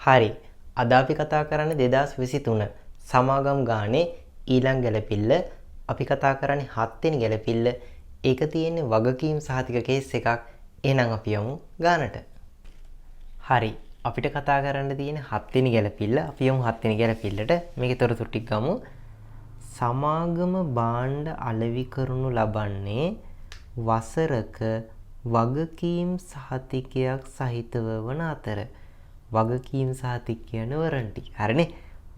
හරි. අද අපි කතා කරන්නේ 2023 සමාගම් ගානේ ඊළඟ ගැලපිල්ල. අපි කතා කරන්නේ 7 වෙනි ගැලපිල්ල. ඒක තියෙන්නේ වගකීම් සහතික කේස් එකක්. එහෙනම් අපි යමු ගානට. හරි. අපිට කතා කරන්න තියෙන්නේ 7 වෙනි ගැලපිල්ල. අපි යමු 7 වෙනි ගැලපිල්ලට. මේකේ තොරතුරු ටික ගමු. සමාගම භාණ්ඩ අලෙවි කරනු ලබන්නේ වසරක වගකීම් සහතිකයක් සහිතව වන අතර වගකීම් සහතික කියන්නේ වරන්ටි. හරිනේ.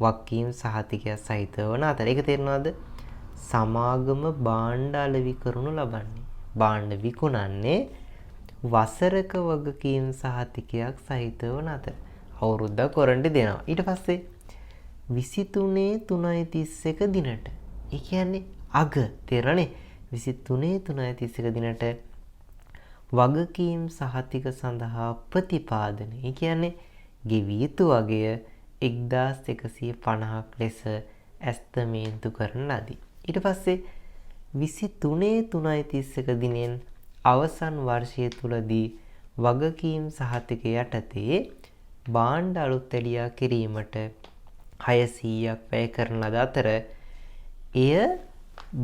වගකීම් සහතිකයක් සහිතව වන අතර. ඒක තේරෙනවද? සමාගම භාණ්ඩ අලෙවි කරනු ලබන්නේ. භාණ්ඩ විකුණන්නේ වසරක වගකීම් සහතිකයක් සහිතව වන අතර. අවුරුද්දක් වරන්ටි දෙනවා. ඊට පස්සේ 23/3/31 දිනට. ඒ කියන්නේ අග තේරෙන්නේ 23/3/31 දිනට වගකීම් සහතික සඳහා ප්‍රතිපාදන. ඒ කියන්නේ ගෙවිය යුතු වගය 1150ක් ලෙස ඇස්තමේන්තු කරන ලදී. ඊට පස්සේ 23/3/31 දිනෙන් අවසන් වර්ෂය තුලදී වගකීම් සහතික යටතේ භාණ්ඩ අලුත් එළියා කිරීමට 600ක් වැය කරන ලද අතර එය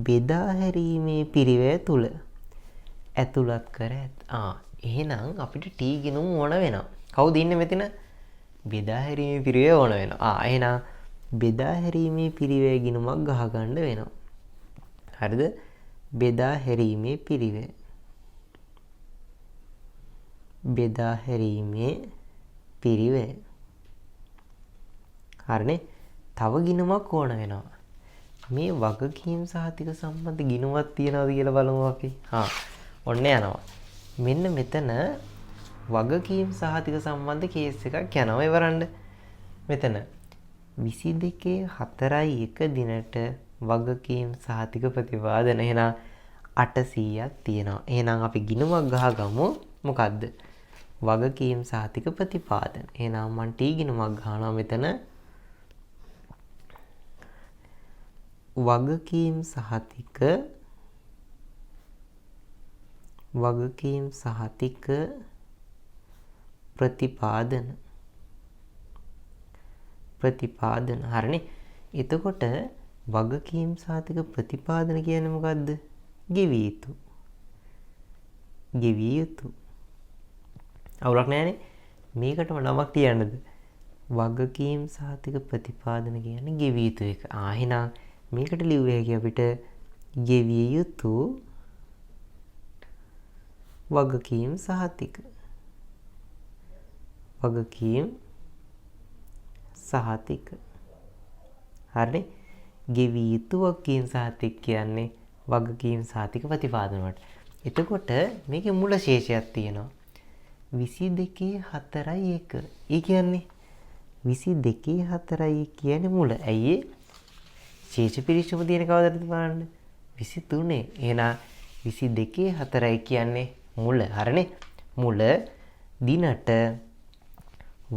බෙදා හැරීමේ පිරිවැය තුල ඇතුළත් කර ඇත. එහෙනම් අපිට ටී ගිණුම් ඕන වෙනවා. කවුද ඉන්නේ මෙතන? බෙදා හැරීමේ පිරිවැය ඕන වෙනවා. එහෙනම් බෙදා හැරීමේ පිරිවැය ගිණුමක් ගහ ගන්න වෙනවා. හරිද? බෙදා හැරීමේ පිරිවැය. බෙදා හැරීමේ පිරිවැය. හරිනේ. තව ගිණුමක් ඕන වෙනවා. මේ වගකීම් සහතික සම්බන්ධ ගිණුමක් තියනවාද කියලා බලමු අපි. ඔන්න යනවා. මෙන්න මෙතන වගකීම් සහතික සම්බන්ධ කේස් එකක් යනවා එවරන්න. මෙතන 22/4/1 දිනට වගකීම් සහතික ප්‍රතිපාදන එහෙනම් 800ක් තියෙනවා. එහෙනම් අපි ගිණුමක් ගහගමු. මොකද්ද? වගකීම් සහතික ප්‍රතිපාදන. එහෙනම් මම ටී ගිණුමක් ගහනවා මෙතන. වගකීම් සහතික ප්‍රතිපාදන හරිනේ. එතකොට වගකීම් සහතික ප්‍රතිපාදන කියන්නේ මොකද්ද? ගෙවිය යුතු. අවුලක් නැහැනේ. මේකටම නමක් තියන්නද? වගකීම් සහතික ප්‍රතිපාදන කියන්නේ ගෙවිය යුතු එක. එහෙනම් මේකට ලියුව හැකි අපිට ගෙවිය යුතු වගකීම් සහතික. හරිනේ. ගෙවිය යුතු වගකීම් සහතික කියන්නේ වගකීම් සහතික ප්‍රතිපාදන වලට. එතකොට මේකේ මුල ශේෂයක් තියෙනවා. 22/4/1. ඒ කියන්නේ 22/4 කියන්නේ මුල. ඇයි ඒ? ශේෂ පිරිසුම තියෙන කවදද බලන්න. 23. එහෙනම් 22/4 කියන්නේ මුල. හරිනේ. මුල දිනට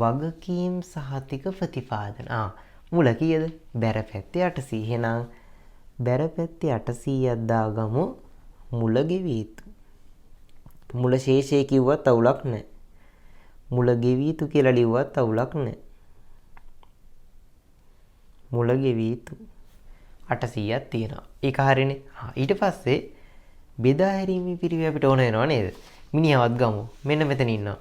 වගකීම් සහතික ප්‍රතිපාදන. මුල කීයද? බැර පැත්තේ 800. එහෙනම් බැර පැත්තේ 800ක් දාගමු. මුල ගෙවිය යුතු. මුල ශේෂය කිව්වත් අවුලක් නැහැ. මුල ගෙවිය යුතු කියලා ලිව්වත් අවුලක් නැහැ. මුල ගෙවිය යුතු 800ක් තියෙනවා. ඒක හරිනේ. ඊට පස්සේ බෙදා හැරීමේ පිරිවැය අපිට ඕන වෙනව නේද? මිනිහවත් ගමු. මෙන්න මෙතන ඉන්නවා.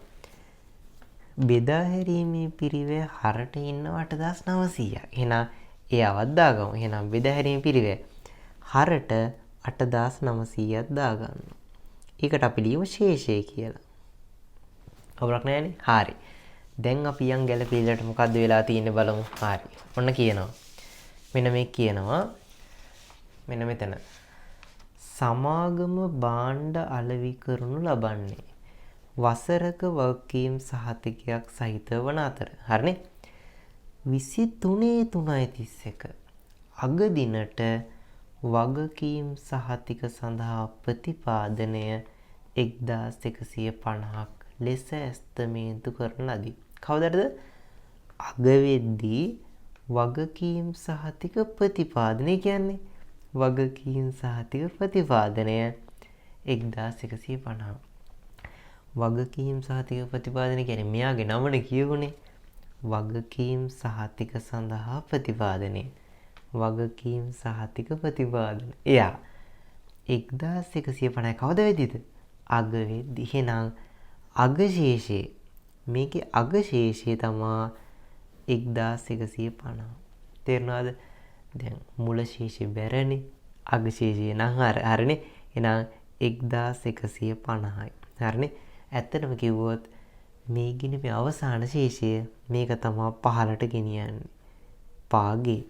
බෙදා හැරීමේ පිරිවැය හරට ඉන්නවා 8900ක්. එහෙනම් එයාවත් දාගමු. එහෙනම් බෙදා හැරීමේ පිරිවැය හරට 8900ක් දාගන්නවා. ඒකට අපි ලියමු ශේෂය කියලා. අවුලක් නැහැනේ. හරි. දැන් අපි යන් ගැලපිල්ලට මොකද්ද වෙලා තියෙන්නේ බලමු. හරි. ඔන්න කියනවා. මෙන්න මේ කියනවා. මෙන්න මෙතන. සමාගම භාණ්ඩ අලෙවි කරනු ලබන්නේ වසරක වගකීම් සහතිකයක් සහිතව වන අතර. හරිනේ. 23/3/31 අග දිනට වගකීම් සහතික සඳහා ප්‍රතිපාදනය 1150ක් ලෙස ඇස්තමේන්තු කරන ලදී. කවදද? අග වෙද්දී වගකීම් සහතික ප්‍රතිපාදනය කියන්නේ වගකීම් සහතික ප්‍රතිපාදනය 1150. වගකීම් සහතික ප්‍රතිපාදනය කියන්නේ මෙයාගේ නමනේ කියවුනේ. වගකීම් සහතික සඳහා ප්‍රතිපාදනය. වගකීම් සහතික ප්‍රතිපාදන. එයා 1150 කවද වෙදිද? අග වෙද්දි. එහෙනම් අගශේෂය මේකේ අගශේෂය තමා 1150. තේරුණාද? දැන් මුල ශේෂය බැරනේ. අගශේෂය නම් හරිනේ. එහෙනම් 1150යි. හරිනේ. ඇත්තටම කිව්වොත් මේ ගිණුමේ අවසාන ශේෂය මේක තමයි පහලට ගෙනියන්නේ. පාගේ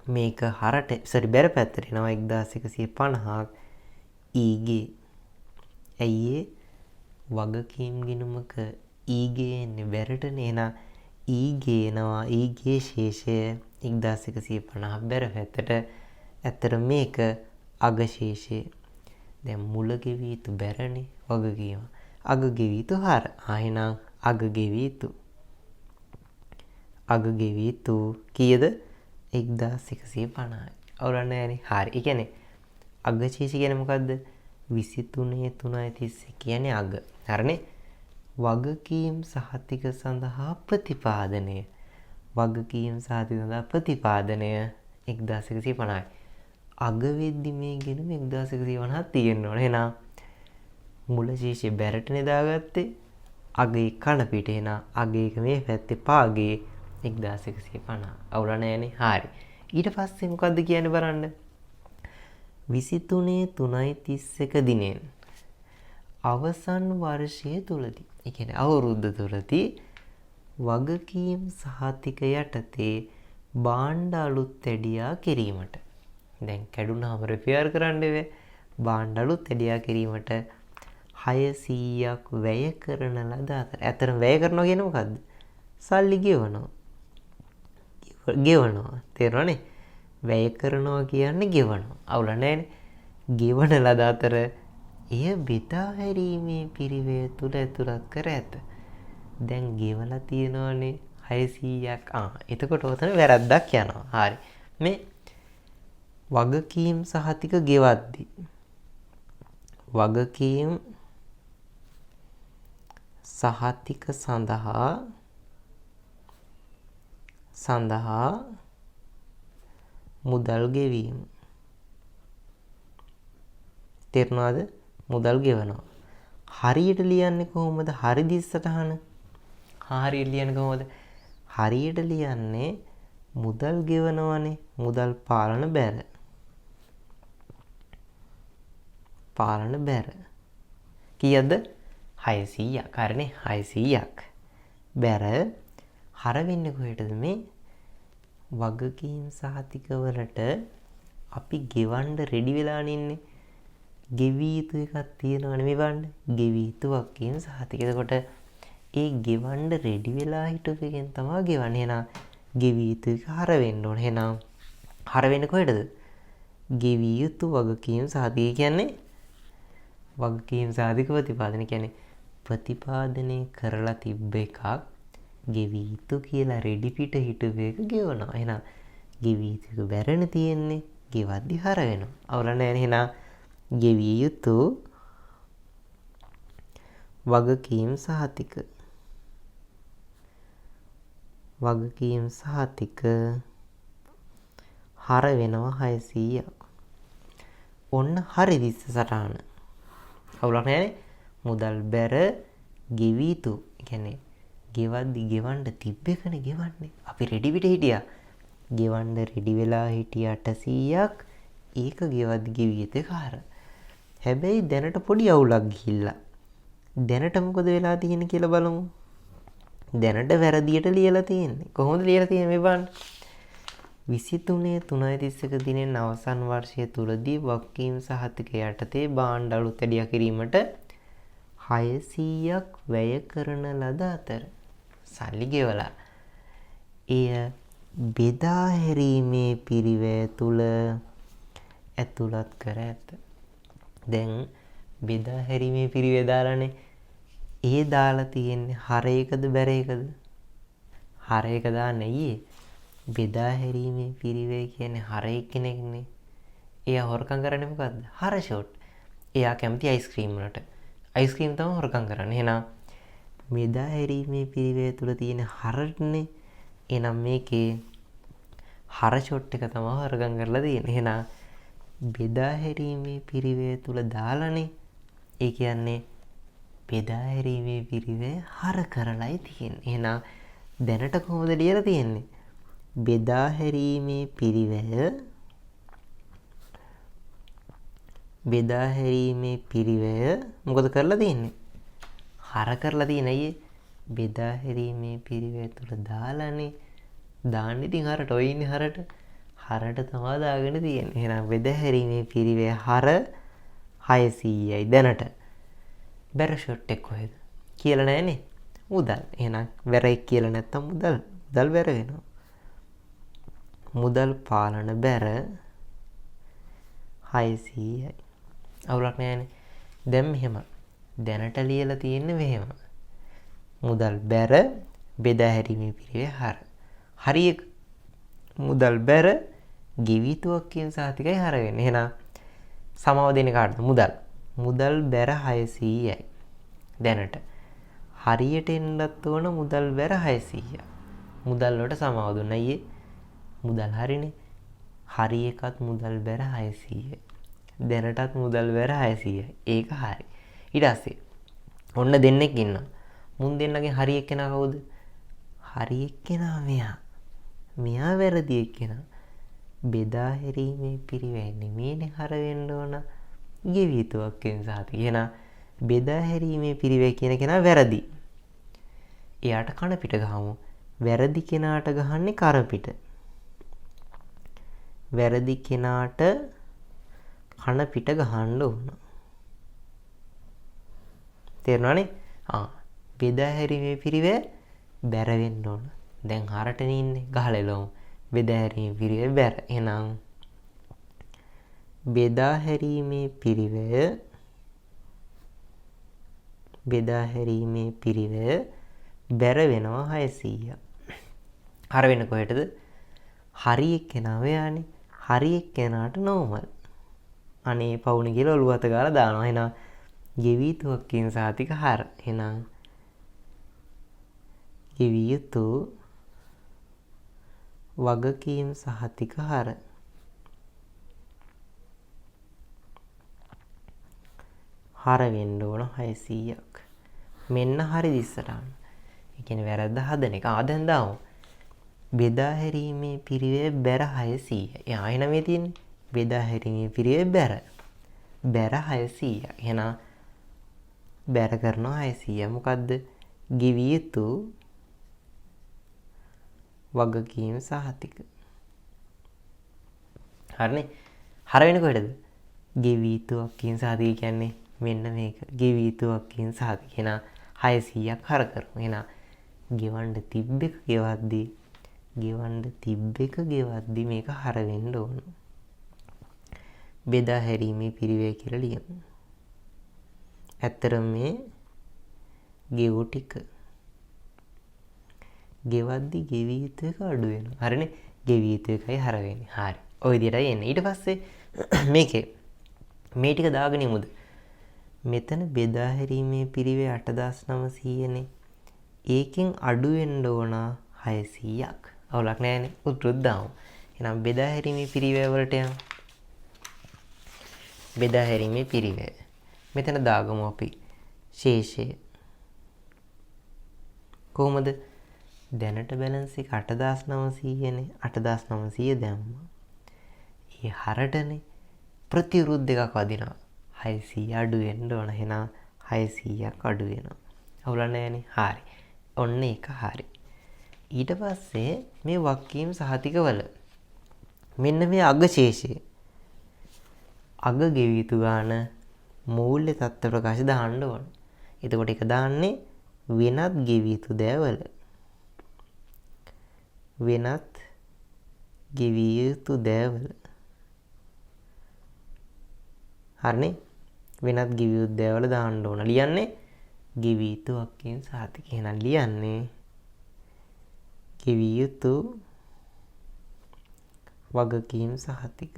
මේක හරට බැර පැත්තට එනවා 1150ක් ඊගේ. ඇයි ඒ වගකීම් ගිණුමක ඊගේ එන්නේ බැරටනේ. එහෙනම් ඊගේ එනවා. ඊගේ ශේෂය 1150 බැර පැත්තට. ඇත්තට මේක අගශේෂය. දැන් මුල ගෙවී යුතු බැරනේ වගකීම. අග ගෙවී යුතු හර. එහෙනම් අග ගෙවී යුතු. අග ගෙවී යුතු කීයද? 1150යි. අවුලක් නැහැනේ. හරි. ඒ කියන්නේ අගශේෂය කියන්නේ මොකද්ද? 23.3 කියන්නේ අග. හරිනේ. වගකීම් සහතික සඳහා ප්‍රතිපාදනය. වගකීම් සහතික සඳහා ප්‍රතිපාදනය 1150යි. අග වෙද්දි මේ ගෙනුම 1150ක් තියෙන්න ඕන. එහෙනම් මුල ශීර්ෂය බැරටනේ දාගත්තේ. අගේ කන පිට. එහෙනම් අගේක මේ පැත්තේ පාගේ 1150. අවුල නැහැනේ. හරි. ඊට පස්සේ මොකද්ද කියන්නේ බලන්න. 23.3.31 දිනෙන් අවසන් වර්ෂයේ තුලදී, ඒ කියන්නේ අවුරුද්ද තුලදී වගකීම් සහතික යටතේ භාණ්ඩ අලුත් වැඩියා කිරීමට. දැන් කැඩුනාම රිපෙයාර් කරන්න වෙයි. භාණ්ඩ අලුත් වැඩියා කිරීමට 600ක් වැය කරන ලද අතර. ඇත්තටම වැය කරනවා කියන්නේ මොකද්ද? සල්ලි ගෙවනවා. තේරුණානේ? වැය කරනවා කියන්නේ ගෙවනවා. අවුල නැහැනේ. ගෙවන ලද අතර එය බෙදා හැරීමේ පිරිවැය තුල ඇතුළත් කර ඇත. දැන් ගෙවලා තියෙනවානේ 600ක්. එතකොට ඔතන වැරද්දක් යනවා. හරි. මේ වගකීම් සහතික ගෙවද්දි වගකීම් සහතික සඳහා මුදල් ගෙවීම. තේරුණාද? මුදල් ගෙවනවා. හරියට ලියන්නේ කොහොමද? හරි දිස්සටහන. හරියට ලියන්නේ කොහොමද? හරියට ලියන්නේ මුදල් ගෙවනවනේ. මුදල් පාලන බැර. පාලන බැර. කීයද? 600ක්. හරිනේ. 600ක්. බැර හර වෙන්නේ කොහෙටද? මේ වගකීම් සහතිකවලට අපි ගෙවන්න රෙඩි වෙලා ඉන්නේ. ගෙවී යුතු එකක් තියෙනවනේ මේ බලන්න. ගෙවී යුතු වගකීම් සහතික. එතකොට ඒ ගෙවන්න රෙඩි වෙලා හිටපු එකෙන් තමයි ගෙවන්නේ. එහෙනම් ගෙවී යුතු එක හර වෙන්න ඕනේ. එහෙනම් හර වෙන්නේ කොහෙටද? ගෙවී යුතු වගකීම් සහතික කියන්නේ වගකීම් සහතික ප්‍රතිපාදනය කියන්නේ ප්‍රතිපාදනය කරලා තිබ්බ එකක් ගෙවී යුතු කියලා රෙඩි පිට හිටපු එක ගෙවනවා. එහෙනම් ගෙවී යුතු එක බැරණ තියෙන්නේ. ගෙවද්දි හර වෙනවා. අවුල නැහැ. එහෙනම් ගෙවිය යුතු වගකීම් සහතික. වගකීම් සහතික හර වෙනවා 600ක්. ඔන්න හරි දිස්ස සටහන. අවුලක් නැහැනේ. මුදල් බැර ගෙවී යුතු. ඒ කියන්නේ ගෙවද්දි ගෙවන්න තිබ්බ එකනේ ගෙවන්නේ. අපි රෙඩි පිට හිටියා. ගෙවන්න රෙඩි වෙලා හිටිය 800ක්. ඒක ගෙවද්දි ගෙවිය යුතු එක හර. හැබැයි දැනට පොඩි අවුලක් ගිහිල්ලා. දැනට මොකද වෙලා තියෙන්නේ කියලා බලමු. දැනට වැරදියට ලියලා තියෙන්නේ. කොහොමද ලියලා තියෙන්නේ මේ බලන්න. 23.3.31 දිනෙන් අවසන් වර්ෂය තුලදී වගකීම් සහතික යටතේ භාණ්ඩ අලුත් වැඩියා කිරීමට 600ක් වැය කරන ලද අතර සල්ලි ගෙවලා එය බෙදා හැරීමේ පිරිවැය තුල ඇතුළත් කර ඇත. දැන් බෙදා හැරීමේ පිරිවැය දාලානේ. ඒ දාලා තියෙන්නේ හර එකද බැර එකද? හර එක දාන්නේ ඊයේ. බෙදා හැරීමේ පිරිවැය කියන්නේ හර එක්කෙනෙක්නේ. එයා හොරකම් කරන්නේ මොකද්ද? හර ෂොට්. එයා කැමති අයිස්ක්‍රීම් වලට. අයිස්ක්‍රීම් තමයි හොරකම් කරන්නේ. එහෙනම් බෙදා හැරීමේ පිරිවැය තුල තියෙන හරටනේ. එහෙනම් මේකේ හර ෂොට් එක තමයි වර්ගම් කරලා තියෙන්නේ. එහෙනම් බෙදා හැරීමේ පිරිවැය තුල දාලානේ. ඒ කියන්නේ බෙදා හැරීමේ පිරිවැය හර කරලායි තියෙන්නේ. එහෙනම් දැනට කොහොමද ලියලා තියෙන්නේ? බෙදා හැරීමේ පිරිවැය මොකද කරලා තියෙන්නේ? හර කරලා තියෙන අයියේ. බෙදා හැරීමේ පිරිවැය තුල දාලානේ. දාන්න ඉතින් හරට ඔය ඉන්නේ හරට. හරට තමයි දාගෙන තියෙන්නේ. එහෙනම් බෙදා හැරීමේ පිරිවැය හර 600යි දැනට. බැර ෂොට් එක කොහෙද? කියලා නැහනේ. මුදල්. එහෙනම් වැර එක කියලා නැත්තම් මුදල් වැර වෙනවා. මුදල් පාලන බැර 600යි. අවුලක් නැහැනේ. දැන් මෙහෙම. දැනට ලියලා තියෙන්නේ මෙහෙම. මුදල් බැර බෙදා හැරීමේ පිරිවැය හර. හරිය මුදල් බැර ගෙවිතුවක් කියන සාතිකයි හර වෙන්නේ. එහෙනම් සමාව දෙන්නේ කාටද? මුදල් බැර 600යි. දැනට හරියට එන්නත් ඕන මුදල් බැර 600යි. මුදල් වලට සමාව දුන්නා ඊයේ. මුදල් හරිනේ. හරි එකත් මුදල් බැර 600යි. දැනටත් මුදල් බැර 600යි. ඒක හරි. ඊට පස්සේ ඔන්න දෙන්නෙක් ඉන්නවා. මුන් දෙන්නගෙන් හරි එක්කෙනා කවුද? හරි එක්කෙනා මෙයා. මෙයා වැරදි එක්කෙනා. බෙදා හැරීමේ පිරිවැය නෙමෙයිනේ හර වෙන්න ඕන. ගෙවිතුවක් කියන සාතික. එහෙනම් බෙදා හැරීමේ පිරිවැය කියන කෙනා වැරදි. එයාට කන පිට ගහමු. වැරදි කෙනාට ගහන්නේ කර පිට. වැරදි කෙනාට කන පිට ගහන්න ඕන. තේරුණානේ? බෙදා හැරීමේ පිරිවැය බැර වෙන්න ඕන. දැන් හරටනේ ඉන්නේ. ගහලා එළවමු. බෙදා හැරීමේ පිරිවැය බැර. එහෙනම් බෙදා හැරීමේ පිරිවැය බැර වෙනවා 600ක්. හර වෙන කොහෙටද? හරි එක්කෙනා මෙයානේ. හරි එක්කෙනාට නෝමල්. අනේ පවුනේ කියලා ඔළුව අත ගාලා දානවා. එහෙනම් ගෙවිතුවක් කියන සාතික හර. එහෙනම් ගෙවියුතු වගකීම් සහතික හර. හර වෙන්න ඕන 600ක්. මෙන්න හරි දිස්සටම. ඒ කියන්නේ වැරද්ද හදන එක. දැන් දාමු. බෙදා හැරීමේ පිරිවැය බැර 600යි. එහෙනම් මේ තියෙන්නේ බෙදා හැරීමේ පිරිවැය බැර. බැර 600යි. එහෙනම් බැර කරනවා 600. මොකද්ද? ගෙවිය යුතු වගකීම් සහතික. හරිනේ. හර වෙන්නේ කොහෙටද? ගෙවිය යුතුක් කියන සහතික කියන්නේ මෙන්න මේක. ගෙවිය යුතුක් කියන සහතික. එහෙනම් 600ක් හර කරමු. එහෙනම් ගෙවන්න තිබ්බ එක ගෙවද්දි මේක හර වෙන්න ඕන. බෙදා හැරීමේ පිරිවැය කියලා ලියමු. ඇත්තරම මේ ගෙවු ටික ගෙවද්දි ගෙවිය යුතු එක අඩු වෙනවා. හරිනේ? ගෙවිය යුතු එකයි හර වෙන්නේ. හරි. ওই විදිහටයි එන්නේ. ඊට පස්සේ මේකේ මේ ටික දාගෙන යමුද? මෙතන බෙදා හැරීමේ පිරිවැය 8900නේ. ඒකෙන් අඩු වෙන්න ඕන 600ක්. අවුලක් නැහැනේ. උත්තරත් දාමු. එහෙනම් බෙදා හැරීමේ පිරිවැය වලට යමු. බෙදා හැරීමේ පිරිවැය. මෙතන දාගමු අපි ශේෂය. කොහොමද? දැනට බැලන්ස් එක 8900නේ. 8900 දැම්මා. ඒ හරටනේ ප්‍රතිවිරුද්ධ එකක් වදිනවා. 600 අඩු වෙන්න ඕන. එහෙනම් 600ක් අඩු වෙනවා. අවුල නැහැනේ. හරි. ඔන්න ඒක හරි. ඊට පස්සේ මේ වගකීම් සහතිකවල මෙන්න මේ අග ශේෂය. අග ගෙවිය යුතු ගාන මූල්‍ය තත්ත්ව ප්‍රකාශ දාන්න ඕන. එතකොට ඒක දාන්නේ වෙනත් ගෙවිය යුතු දෑවල. වෙනත් ගෙවිය යුතු දෑවල. හරිනේ? වෙනත් ගෙවිය යුතු දෑවල දාන්න ඕන. ලියන්නේ ගෙවිය යුතුක් කියන සහතික. එහෙනම් ලියන්නේ ගෙවිය යුතු වගකීම් සහතික.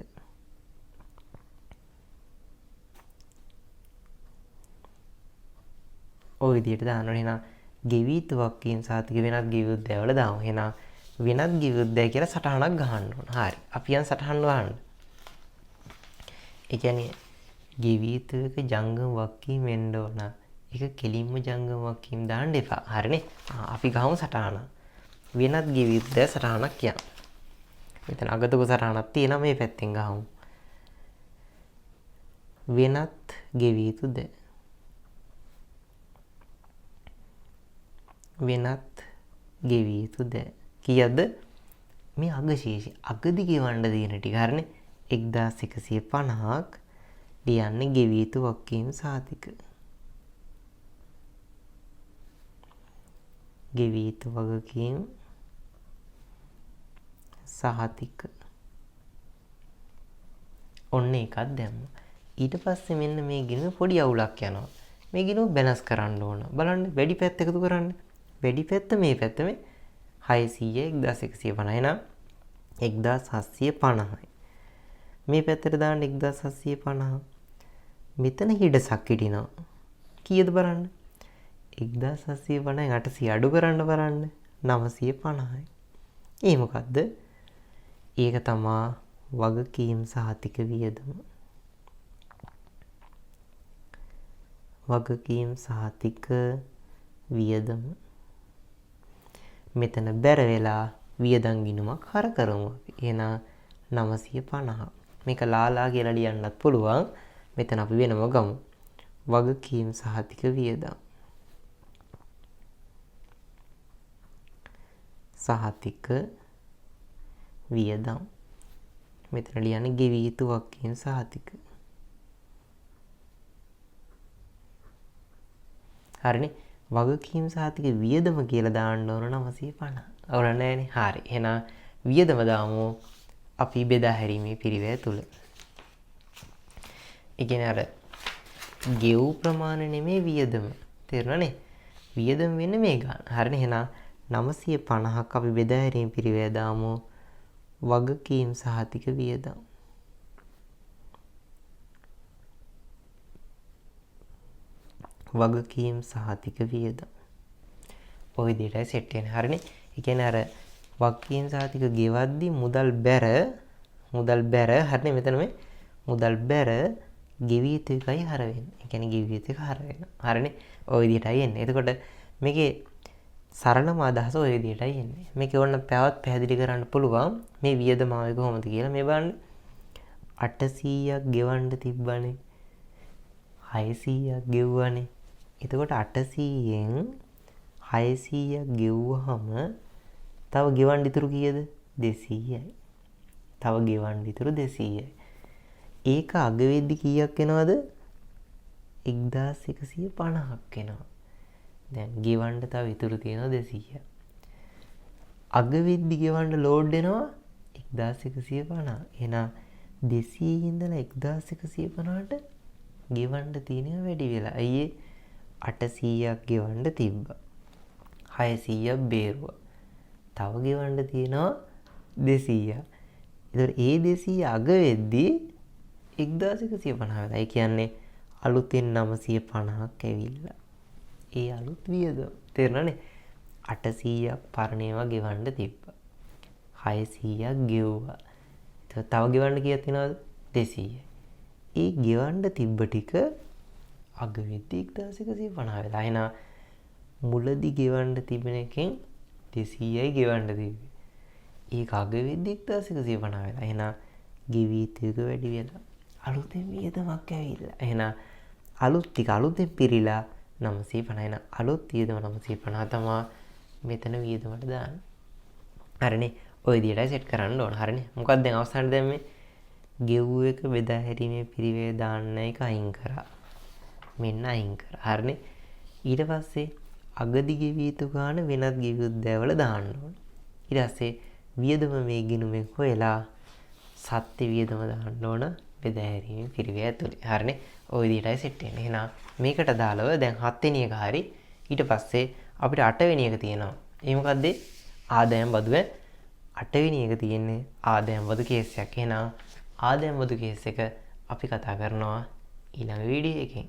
ඔය විදිහට දාන්න ඕනේ. එහෙනම් ගෙවී යුතු වගකීම් සහතික වෙනත් ගෙවි යුත්තේ වල දාමු. එහෙනම් වෙනත් ගෙවි යුත්තේ කියලා සටහනක් ගහන්න ඕන. හරි. අපි යන් සටහන් වහන්න. ඒ කියන්නේ ගෙවි යුතු එක ජංගම වගකීම් වෙන්න ඕන. ඒක කෙලින්ම ජංගම වගකීම් දාන්න එපා. හරිනේ. අපි ගහමු සටහන. වෙනත් ගෙවි යුත්තේ සටහනක් කියන්න. මෙතන අගතුක සටහනක් තියෙනවා මේ පැත්තෙන් ගහමු. වෙනත් ගෙවි යුතු ද වෙනත් ගෙවි යුතු ද කීයද මේ අගශේෂය අගදි ගෙවන්න දෙන ටික හරිනේ 1150ක් ලියන්නේ ගෙවි යුතු වගකීම් සහතික ගෙවි යුතු වගකීම් සහතික ඔන්න එකක් දැම්මා. ඊට පස්සේ මෙන්න මේ ගිණුම පොඩි අවුලක් යනවා. මේ ගිණුම බැලන්ස් කරන්න ඕන. බලන්න වැඩි පැත්ත එකතු කරන්න. වැඩි පැත්ත මේ පැත්ත මේ 600 1150 නම් 1750යි. මේ පැත්තට දාන්න 1750. මෙතන හිඩසක් හිටිනවා. කීයද බලන්න? 1750න් 800 අඩු කරන්න බලන්න 950යි. ඒ මොකද්ද? ඒක තමයි වගකීම් සහතික වියදම. වගකීම් සහතික වියදම. මෙතන බැර වෙලා වියදම් ගිණුමක් හර කරමු අපි. එහෙනම් 950. මේක ලාලා කියලා ලියන්නත් පුළුවන්. මෙතන අපි වෙනම ගමු. වගකීම් සහතික වියදම්. සහතික වියදම්. මෙතන ලියන්නේ ගෙවි යුතු වගකීම් සහතික. හරිනේ. වගකීම් සහතික වියදම කියලා දාන්න ඕන 950. අවුල නැහැනේ. හරි. එහෙනම් වියදම දාමු අපි බෙදා හැරීමේ පිරිවැය තුල. ඒ කියන්නේ අර ගෙව් ප්‍රමාණය නෙමෙයි වියදම. තේරුණානේ? වියදම වෙන්නේ මේ ගන්න. හරිනේ. එහෙනම් 950ක් අපි බෙදා හැරීමේ පිරිවැය දාමු වගකීම් සහතික වියදම්. වගකීම් සහතික වියදම්. ඔය විදිහටයි සෙට් වෙන්නේ. හරිනේ. ඒ කියන්නේ අර වගකීම් සහතික ගෙවද්දි මුදල් බැර හරිනේ. මෙතන මේ මුදල් බැර ගෙවි යුතු එකයි හර වෙන්නේ. ඒ කියන්නේ ගෙවි යුතු එක හර වෙනවා. හරිනේ. ඔය විදිහටයි එන්නේ. එතකොට මේකේ සරලම අදහස ඔය විදිහටයි එන්නේ. මේක ඕන පැහැදිලි කරන්න පුළුවන් මේ වියදම ආවේ කොහොමද කියලා. මේ බලන්න 800ක් ගෙවන්න තිබ්බනේ. 600ක් ගෙව්වනේ. එතකොට 800න් 600ක් ගෙව්වහම තව ගෙවන්න ඉතුරු කීයද? 200යි. තව ගෙවන්න ඉතුරු 200යි. ඒක අග වෙද්දි කීයක් එනවද? 1150ක් එනවා. දැන් ගෙවන්න තව ඉතුරු තියෙනවා 200. අග වෙද්දි ගෙවන්න ලෝඩ් වෙනවා 1150. එහෙනම් 200 ඉඳලා 1150ට ගෙවන්න තියෙනවා වැඩි වෙලා. අයියේ 800ක් ගෙවන්න තිබ්බා. 600ක් බේරුවා. තව ගෙවන්න තියෙනවා 200ක්. ඒතකොට ඒ 200 අග වෙද්දි 1150 වෙලා. ඒ කියන්නේ අලුතෙන් 950ක් ඇවිල්ලා. ඒ අලුත් වියදම. තේරුණානේ? 800ක් පරණේවා ගෙවන්න තිබ්බා. 600ක් ගෙවුවා. තව ගෙවන්න කීයක් තියෙනවද? 200යි. ඒ ගෙවන්න තිබ්බ ටික අග වෙද්දි 1150 වෙලා. එහෙනම් මුලදි ගෙවන්න තිබෙන එකෙන් 200යි ගෙවන්න තිබ්බේ. ඒක අග වෙද්දි 1150 වෙලා. එහෙනම් ගෙවි යුතු එක වැඩි වෙලා. අලුතෙන් වියදමක් ඇවිල්ලා. එහෙනම් අලුත් ටික අලුතෙන් පිරීලා 950. එහෙනම් අලුත් වියදම 950 තමයි මෙතන වියදමට දාන්න. හරිනේ. ඔය විදිහටයි සෙට් කරන්න ඕන. හරිනේ. මොකක්ද දැන් අවසානයේ දැම්මේ? ගෙව්ව එක බෙදා හැරීමේ පිරිවැය දාන්න එක අයින් කරා. මෙන්න අයින් කරා. හරිනේ. ඊට පස්සේ අගදි ගෙවි යුතු ගාන වෙනත් ගෙවි යුත්තේවල දාන්න ඕන. ඊට පස්සේ වියදම මේ ගිණුමෙන් හොයලා සත්‍ය වියදම දාන්න ඕන බෙදා හැරීමේ පිරිවැය ඇතුලේ. හරිනේ. ওই විදිහටයි සෙට් වෙන්නේ. එහෙනම් මේකට දාලව දැන් 7 වෙනි එක හරි ඊට පස්සේ අපිට 8 වෙනි එක තියෙනවා. ඒ මොකද්ද? ආදායම් බදුවේ 8 වෙනි එක තියෙන්නේ ආදායම් බදු කේස් එකක්. එහෙනම් ආදායම් බදු කේස් එක අපි කතා කරනවා ඊළඟ වීඩියෝ එකෙන්.